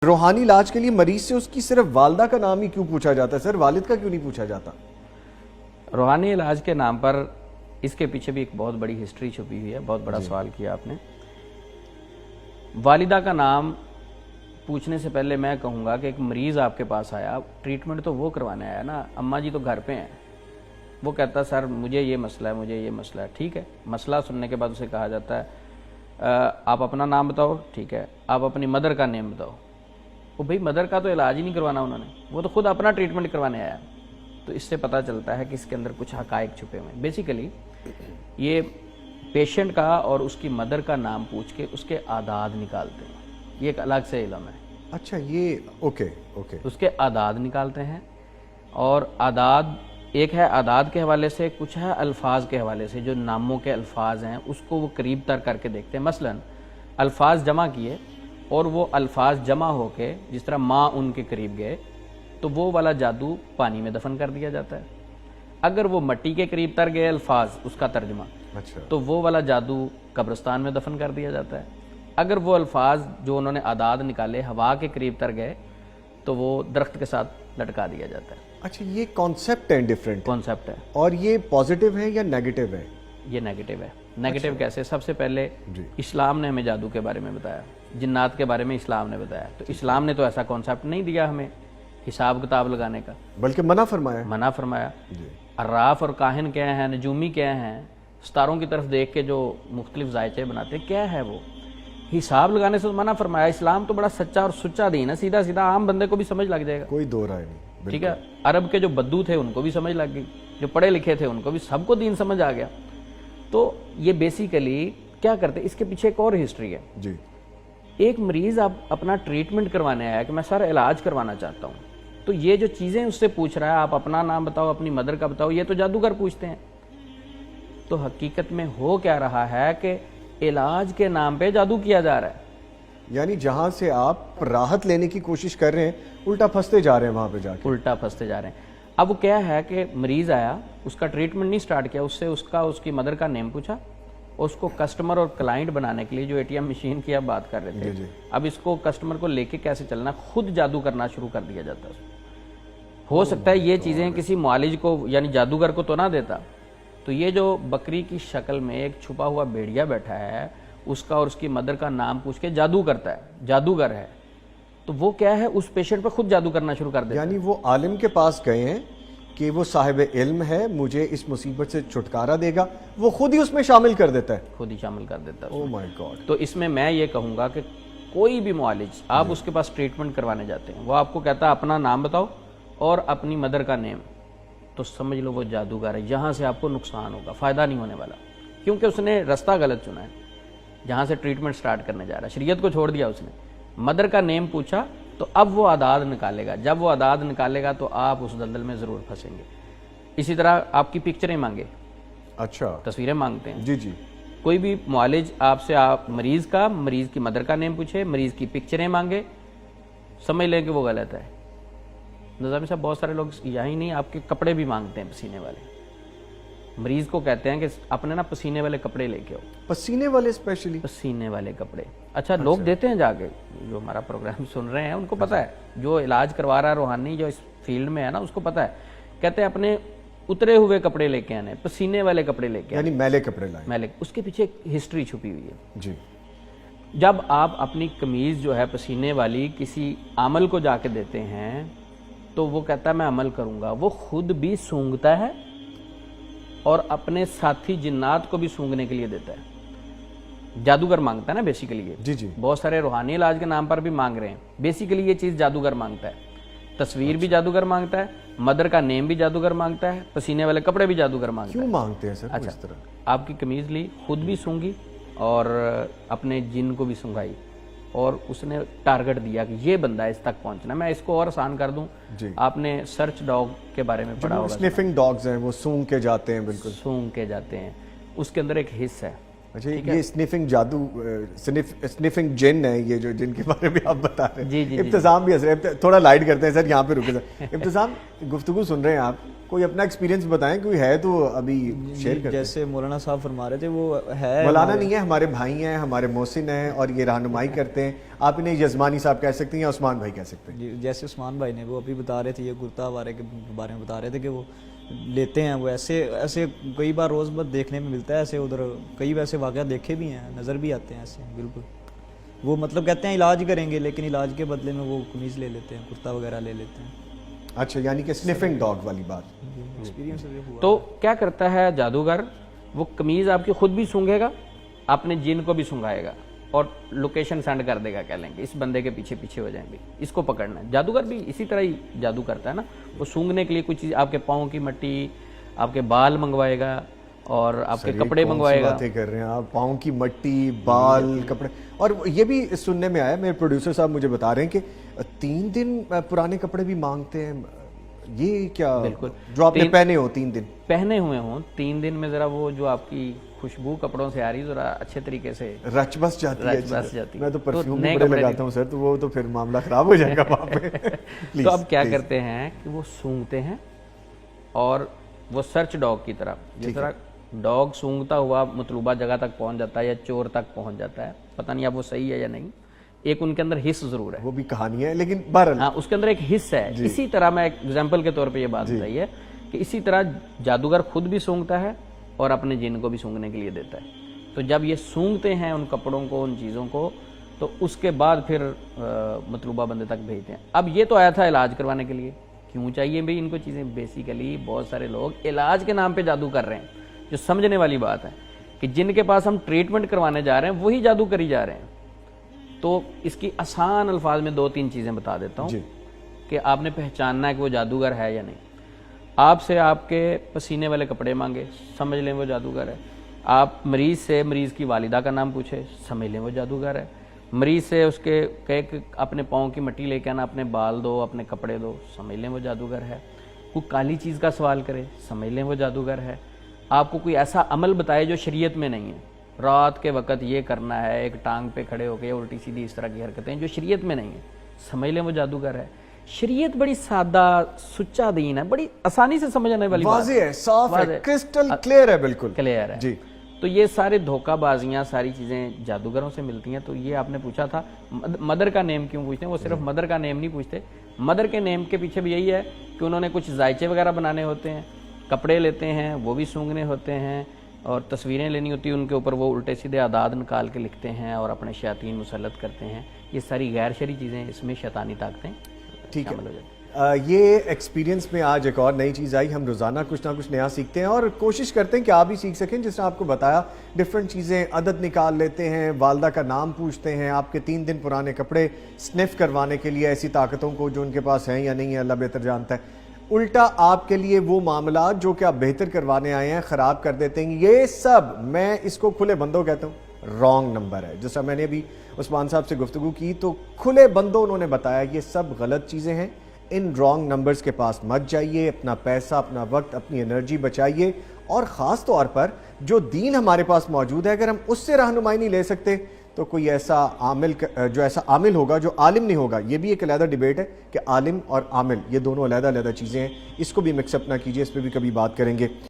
روحانی علاج کے لیے مریض سے اس کی صرف والدہ کا نام ہی کیوں پوچھا جاتا ہے سر؟ والد کا کیوں نہیں پوچھا جاتا؟ روحانی علاج کے نام پر اس کے پیچھے بھی ایک بہت بڑی ہسٹری چھپی ہوئی ہے. بہت بڑا سوال کیا آپ نے. والدہ کا نام پوچھنے سے پہلے میں کہوں گا کہ ایک مریض آپ کے پاس آیا, ٹریٹمنٹ تو وہ کروانے آیا نا, اماں جی تو گھر پہ ہیں. وہ کہتا سر مجھے یہ مسئلہ ہے, مجھے یہ مسئلہ ہے. ٹھیک ہے, مسئلہ سننے کے بعد اسے کہا جاتا ہے آپ اپنا نام بتاؤ. ٹھیک ہے, آپ اپنی مدر کا نیم بتاؤ. وہ بھئی مدر کا تو علاج ہی نہیں کروانا انہوں نے, وہ تو خود اپنا ٹریٹمنٹ کروانے آیا. تو اس سے پتہ چلتا ہے کہ اس کے اندر کچھ حقائق چھپے ہوئے ہیں. بیسیکلی یہ پیشنٹ کا اور اس کی مدر کا نام پوچھ کے اس کے اعداد نکالتے ہیں. یہ ایک الگ سے علم ہے. اچھا, یہ اوکے. اس کے اعداد نکالتے ہیں, اور اعداد ایک ہے اعداد کے حوالے سے, کچھ ہے الفاظ کے حوالے سے. جو ناموں کے الفاظ ہیں اس کو وہ قریب تر کر کے دیکھتے ہیں. مثلا الفاظ جمع کیے اور وہ الفاظ جمع ہو کے جس طرح ماں ان کے قریب گئے تو وہ والا جادو پانی میں دفن کر دیا جاتا ہے. اگر وہ مٹی کے قریب تر گئے الفاظ اس کا ترجمہ, تو وہ والا جادو قبرستان میں دفن کر دیا جاتا ہے. اگر وہ الفاظ جو انہوں نے اعداد نکالے ہوا کے قریب تر گئے تو وہ درخت کے ساتھ لٹکا دیا جاتا ہے. اچھا, یہ کانسیپٹ ہے, ڈیفرنٹ کانسیپٹ ہے. اور یہ پازیٹیو ہے یا نیگیٹو ہے؟ یہ نیگیٹو ہے. نیگیٹو کیسے؟ سب سے پہلے اسلام نے ہمیں جادو کے بارے میں بتایا, جنات کے بارے میں اسلام نے بتایا. تو اسلام نے تو ایسا کانسیپٹ نہیں دیا ہمیں حساب کتاب لگانے کا, بلکہ منع فرمایا. عراف اور کاہن کیا ہیں, نجومی کیا ہیں, ستاروں کی طرف دیکھ کے جو مختلف ذائچے بناتے ہیں, کیا ہے وہ حساب لگانے سے منع فرمایا. اسلام تو بڑا سچا اور سچا دین ہے, سیدھا سیدھا عام بندے کو بھی سمجھ لگ جائے گا, کوئی دو رائے نہیں. ٹھیک ہے, عرب کے جو بدو تھے ان کو بھی سمجھ لگ گئی, جو پڑھے لکھے تھے ان کو بھی, سب کو دین سمجھ آ گیا. تو یہ بیسیکلی کیا کرتے, اس کے پیچھے ایک اور ہسٹری ہے. جی, ایک مریض آپ اپنا ٹریٹمنٹ کروانے آیا کہ میں سر علاج کروانا چاہتا ہوں, تو یہ جو چیزیں اس سے پوچھ رہا ہے, آپ اپنا نام بتاؤ, اپنی مدر کا بتاؤ, یہ تو جادوگر پوچھتے ہیں. تو حقیقت میں ہو کیا رہا ہے کہ علاج کے نام پہ جادو کیا جا رہا ہے. یعنی جہاں سے آپ راحت لینے کی کوشش کر رہے ہیں الٹا پھنستے جا رہے ہیں, وہاں پہ جا کے الٹا پھنستے جا رہے ہیں. اب وہ کیا ہے کہ مریض آیا, اس کا ٹریٹمنٹ نہیں سٹارٹ کیا, اس سے اس کی مدر کا نیم پوچھا, اور اس کو کسٹمر اور کلائنٹ بنانے کے لیے جو ATM مشین کی آپ بات کر رہے تھے, اب اس کو کسٹمر کو لے کے کیسے چلنا, خود جادو کرنا شروع کر دیا جاتا ہے. ہو سکتا ہے یہ چیزیں کسی معالج کو یعنی جادوگر کو تو نہ دیتا. تو یہ جو بکری کی شکل میں ایک چھپا ہوا بھیڑیا بیٹھا ہے, اس کا اور اس کی مدر کا نام پوچھ کے جادو کرتا ہے, جادوگر ہے, تو وہ کیا ہے اس پیشنٹ پہ خود جادو کرنا شروع کر دیتا ہے. یعنی وہ عالم کے پاس گئے ہیں کہ وہ صاحب علم ہے, مجھے اس مصیبت سے چھٹکارا دے گا, وہ خود ہی اس میں شامل کر دیتا ہے. خود ہی شامل کر دیتا ہے. اوہ مائی گاڈ. تو اس میں یہ کہوں گا کہ کوئی بھی معالج آپ اس کے پاس ٹریٹمنٹ کروانے جاتے ہیں, وہ آپ کو کہتا ہے اپنا نام بتاؤ اور اپنی مدر کا نیم, تو سمجھ لو وہ جادوگر ہے. یہاں سے آپ کو نقصان ہوگا, فائدہ نہیں ہونے والا, کیونکہ اس نے رستہ غلط چنا ہے جہاں سے ٹریٹمنٹ سٹارٹ کرنے جا رہا ہے. شریعت کو چھوڑ دیا اس نے, مدر کا نیم پوچھا, تو اب وہ اعداد نکالے گا. جب وہ اعداد نکالے گا تو آپ اس دلدل میں ضرور پھنسیں گے. اسی طرح آپ کی پکچریں مانگے, اچھا تصویریں مانگتے ہیں. جی, کوئی بھی معالج آپ سے مریض کی مدر کا نیم پوچھے, مریض کی پکچریں مانگے, سمجھ لیں کہ وہ غلط ہے. نظامی صاحب بہت سارے لوگ یہی نہیں, آپ کے کپڑے بھی مانگتے ہیں پسینے والے. مریض کو کہتے ہیں کہ اپنے نا پسینے والے کپڑے لے کے آؤ. پسینے والے اسپیشلی پسینے والے کپڑے, اچھا لوگ دیتے ہیں جا کے, جو ہمارا پروگرام سن رہے ہیں ان کو پتا ہے, جو علاج کروا رہا ہے روحانی جو اس فیلڈ میں ہے نا, اس کو پتا ہے. کہتے ہیں اپنے اترے ہوئے کپڑے لے کے آنے, پسینے والے کپڑے لے کے, یعنی میلے کپڑے لائیں. میلے, اس کے پیچھے ایک ہسٹری چھپی ہوئی ہے. جی, جب آپ اپنی قمیض جو ہے پسینے والی کسی عمل کو جا کے دیتے ہیں تو وہ کہتا ہے میں عمل کروں گا, وہ خود بھی سونگتا ہے اور اپنے ساتھی جنات کو بھی سونگنے کے لیے دیتا ہے. جادوگر مانگتا ہے نا بیسیکلی یہ. جی, بہت سارے روحانی علاج کے نام پر بھی مانگ رہے ہیں. بیسیکلی یہ چیز جادوگر مانگتا ہے. تصویر بھی جادوگر مانگتا ہے, مدر کا نیم بھی جادوگر مانگتا ہے, پسینے والے کپڑے بھی جادوگر مانگتا ہے. کیوں مانگتے ہیں سر اچھا, اس طرح؟ آپ کی قمیض لی, خود بھی سونگی اور اپنے جن کو بھی سنگائی, اور اس نے ٹارگٹ دیا کہ یہ بندہ اس تک پہنچنا. میں اس کو اور آسان کر دوں, آپ نے سرچ ڈاگ کے بارے میں پڑھا ہوگا. سنیفنگ ڈاگز ہیں, وہ سونگ کے جاتے ہیں. بالکل سونگ کے جاتے ہیں, اس کے اندر ایک حص ہے. اچھا, یہ سنیفنگ جادو, سنیفنگ جن ہے یہ جو جن کے بارے میں آپ بتا رہے ہیں. جی, ابتسام بھی حضرت تھوڑا لائٹ کرتے ہیں سر, یہاں پہ رکے سر. ابتسام, گفتگو سن رہے ہیں آپ, کوئی اپنا ایکسپیرینس بتائیں، کوئی ہے تو ابھی شیئر کریں. جیسے مولانا صاحب فرما رہے تھے وہ ہے مولانا نہیں ہے، ہمارے بھائی ہیں، ہمارے محسن ہیں اور یہ رہنمائی کرتے ہیں. آپ انہیں یزمانی صاحب کہہ سکتے ہیں یا عثمان بھائی کہہ سکتے ہیں. جی جیسے عثمان بھائی نے وہ ابھی بتا رہے تھے، یہ کرتا وارے کے بارے میں بتا رہے تھے کہ وہ لیتے ہیں. وہ ایسے کئی بار روز بت دیکھنے میں ملتا ہے، ایسے ادھر کئی ویسے واقعات دیکھے بھی ہیں، نظر بھی آتے ہیں ایسے. بالکل وہ مطلب کہتے ہیں علاج کریں گے، لیکن علاج کے بدلے میں وہ قمیض لے لیتے ہیں، کرتا وغیرہ لے لیتے ہیں. اچھا، یعنی کہ سنیفنگ ڈاگ والی بات. ایکسپیرینس تو کیا کرتا ہے جادوگر، وہ قمیض آپ کی خود بھی سونگھے گا، اپنے جن کو بھی سونگھائے گا اور لوکیشن سینڈ کر دے گا. کہہ لیں گے اس بندے کے پیچھے پیچھے ہو جائیں گے، اس کو پکڑنا ہے. جادوگر بھی اسی طرح ہی جادو کرتا ہے نا. وہ سونگھنے کے لیے کچھ چیز، آپ کے پاؤں کی مٹی، آپ کے بال منگوائے گا اور آپ کے کپڑے منگوائے گا. باتیں کر رہے ہیں آپ، پاؤں کی مٹی، بال، کپڑے. اور یہ بھی سننے میں آیا، میرے پروڈیوسر صاحب مجھے بتا رہے ہیں کہ 3 دن پرانے کپڑے بھی مانگتے ہیں. یہ کیا؟ بالکل، جو آپ نے پہنے ہو 3 دن پہنے ہوئے ہوں 3 دن میں ذرا وہ جو آپ کی خوشبو کپڑوں سے آ رہی ذرا اچھے طریقے سے رچ بس جاتی ہے. رچ بس جاتی. میں تو پرفیوم بھی بڑے لگاتا ہوں سر، تو وہ تو پھر معاملہ خراب ہو جائے گا وہاں پہ. تو اب کیا کرتے ہیں کہ وہ سونگتے ہیں اور وہ سرچ ڈاگ کی طرح، جس طرح ڈاگ سونگتا ہوا مطلوبہ جگہ تک پہنچ جاتا ہے یا چور تک پہنچ جاتا ہے. پتہ نہیں اب وہ صحیح ہے یا نہیں، ایک ان کے اندر حص ضرور ہے. وہ بھی کہانی ہے لیکن بہرحال ہاں، اس کے اندر ایک حص ہے. اسی طرح میں ایک ایگزامپل کے طور پہ یہ بات بتائی ہے کہ اسی طرح جادوگر خود بھی سونگتا ہے اور اپنے جن کو بھی سونگنے کے لیے دیتا ہے. تو جب یہ سونگتے ہیں ان کپڑوں کو، ان چیزوں کو، تو اس کے بعد پھر مطلوبہ بندے تک بھیجتے ہیں. اب یہ تو آیا تھا علاج کروانے کے لیے. کیوں چاہیے بھئی ان کو چیزیں؟ بیسیکلی بہت سارے لوگ علاج کے نام پہ جادو کر رہے ہیں. جو سمجھنے والی بات ہے کہ جن کے پاس ہم ٹریٹمنٹ کرانے جا رہے ہیں وہی جادو کری جا رہے ہیں. تو اس کی آسان الفاظ میں 2-3 چیزیں بتا دیتا ہوں کہ آپ نے پہچاننا ہے کہ وہ جادوگر ہے یا نہیں. آپ سے آپ کے پسینے والے کپڑے مانگے، سمجھ لیں وہ جادوگر ہے. آپ مریض سے مریض کی والدہ کا نام پوچھے، سمجھ لیں وہ جادوگر ہے. مریض سے اس کے کہے کہ اپنے پاؤں کی مٹی لے کے آنا، اپنے بال دو، اپنے کپڑے دو، سمجھ لیں وہ جادوگر ہے. کوئی کالی چیز کا سوال کرے، سمجھ لیں وہ جادوگر ہے. آپ کو کوئی ایسا عمل بتائے جو شریعت میں نہیں ہے، رات کے وقت یہ کرنا ہے، ایک ٹانگ پہ کھڑے ہو کے الٹی سیدھی اس طرح کی حرکتیں جو شریعت میں نہیں ہیں، سمجھ لیں وہ جادوگر ہے. شریعت بڑی سادہ سچا دین ہے، بڑی آسانی سے سمجھنے والی بات واضح ہے، صاف ہے، کرسٹل کلیئر ہے. بالکل کلیئر ہے. جی. تو یہ سارے دھوکہ بازیاں، ساری چیزیں جادوگروں سے ملتی ہیں. تو یہ آپ نے پوچھا تھا مدر کا نیم کیوں پوچھتے ہیں. وہ صرف مدر کا نیم نہیں پوچھتے، مدر کے نیم کے پیچھے بھی یہی ہے کہ انہوں نے کچھ ذائچے وغیرہ بنانے ہوتے ہیں، کپڑے لیتے ہیں وہ بھی سونگنے ہوتے ہیں، اور تصویریں لینی ہوتی ہیں ان کے اوپر وہ الٹے سیدھے اعداد نکال کے لکھتے ہیں اور اپنے شیاطین مسلط کرتے ہیں. یہ ساری غیر شرعی چیزیں، اس میں شیطانی طاقتیں شامل ہو جاتی ہیں. یہ ایکسپیرینس میں آج ایک اور نئی چیز آئی. ہم روزانہ کچھ نہ کچھ نیا سیکھتے ہیں اور کوشش کرتے ہیں کہ آپ بھی سیکھ سکیں. جس نے آپ کو بتایا ڈفرینٹ چیزیں، عدد نکال لیتے ہیں، والدہ کا نام پوچھتے ہیں، آپ کے 3 دن پرانے کپڑے سنف کروانے کے لیے ایسی طاقتوں کو جو ان کے پاس ہیں یا نہیں ہے اللہ بہتر جانتا ہے. الٹا آپ کے لیے وہ معاملات جو کہ آپ بہتر کروانے آئے ہیں خراب کر دیتے ہیں. یہ سب میں اس کو کھلے بندوں کہتا ہوں، رانگ نمبر ہے. جیسا میں نے ابھی عثمان صاحب سے گفتگو کی تو کھلے بندوں انہوں نے بتایا یہ سب غلط چیزیں ہیں. ان رانگ نمبرز کے پاس مت جائیے. اپنا پیسہ، اپنا وقت، اپنی انرجی بچائیے. اور خاص طور پر جو دین ہمارے پاس موجود ہے اگر ہم اس سے رہنمائی نہیں لے سکتے تو کوئی ایسا عامل جو ایسا عامل ہوگا جو عالم نہیں ہوگا. یہ بھی ایک علیحدہ ڈیبیٹ ہے کہ عالم اور عامل یہ دونوں علیحدہ علیحدہ چیزیں ہیں. اس کو بھی مکس اپ نہ کیجیے، اس پہ بھی کبھی بات کریں گے.